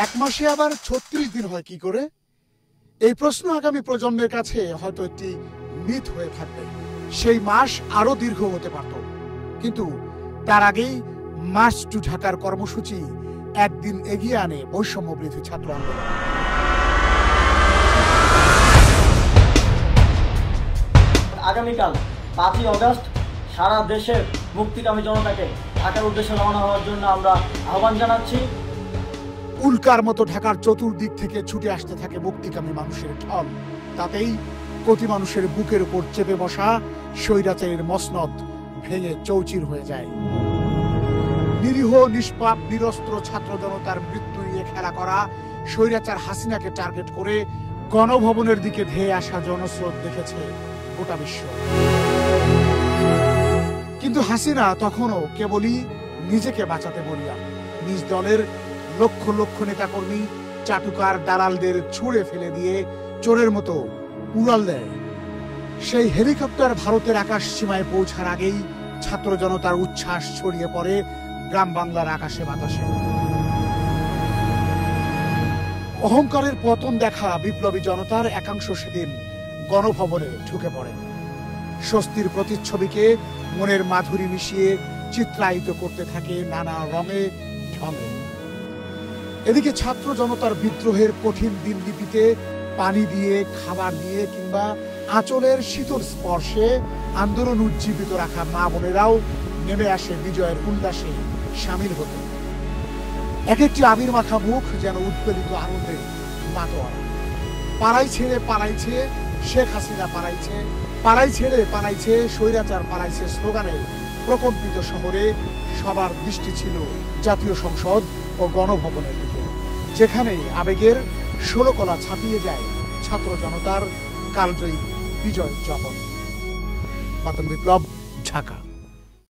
এক মাসে আবার ৩৬ দিন হয় কি করে? এই প্রশ্ন আগামী প্রজন্মের কাছে হয়তো একটি মিথ হয়ে থাকবে। সেই মাস আরো দীর্ঘ হতে পারত, কিন্তু তার আগেই মার্চ টু ঢাকার কর্মসূচি একদিন এগিয়ে আনে বৈষম্য বিরোধী ছাত্র আন্দোলন। আগামীকাল ৫ই অগস্ট সারা দেশের মুক্তিকামী জনতাকে ঢাকার উদ্দেশ্যে রওনা হওয়ার জন্য আমরা আহ্বান জানাচ্ছি। উল্কার মতো ঢাকার চতুর্দিক থেকে ছুটে আসতে থাকে মুক্তিকামী মানুষের ঢল। তাতেই কোটি মানুষের বুকের উপর চেপে বসা স্বৈরাচারের মসনদ ভেঙে চৌচির হয়ে যায়। নিরীহ নিষ্পাপ নিরস্ত্র ছাত্র জনতার মৃত্যু নিয়ে খেলা করা স্বৈরাচার হাসিনাকে টার্গেট করে গণভবনের দিকে ধেয়ে আসা জনস্রোত দেখেছে গোটা বিশ্ব। কিন্তু হাসিনা তখনও কেবলই নিজেকে বাঁচাতে বলিয়া নিজ দলের লক্ষ লক্ষ নেতাকর্মী চাটুকার দালালদের ছুঁড়ে ফেলে দিয়ে চোরের মতো উড়াল দেয়। সেই হেলিকপ্টার ভারতের আকাশ সীমায় পৌঁছার আগেই ছাত্র জনতার উচ্ছ্বাস ছড়িয়ে পড়ে গ্রাম বাংলার আকাশে বাতাসে। অহংকারের পতন দেখা বিপ্লবী জনতার একাংশ সেদিন গণভবনে ঢুকে পড়ে। স্বস্তির প্রতিচ্ছবিকে মনের মাধুরী মিশিয়ে চিত্রায়িত করতে থাকে নানা রঙে ঢঙে। এদিকে ছাত্র জনতার বিদ্রোহের কঠিন দিনলিপিতে পানি দিয়ে, খাবার দিয়ে কিংবা আঁচলের শীতল স্পর্শে আন্দোলন উজ্জীবিত রাখা মা বোনেরাও নেমে আসে বিজয়ের উল্লাসে সামিল হতে। এক একটি আবির মাখা মুখ যেন উৎপেলিত আনন্দে মাতোয়ারা। পাড়াই ছেড়ে পালাইছে শেখ হাসিনা, পালাইছে পাড়াই ছেড়ে পালাইছে স্বৈরাচার, পালাইছে স্লোগানে প্রকম্পিত শহরে সবার দৃষ্টি ছিল জাতীয় সংসদ ও গণভবনের দিকে, যেখানে আবেগের ষোলকলা ছাপিয়ে যায় ছাত্র জনতার কালজয়ী বিজয় যাপন। মাতন বিপ্লব, ঢাকা।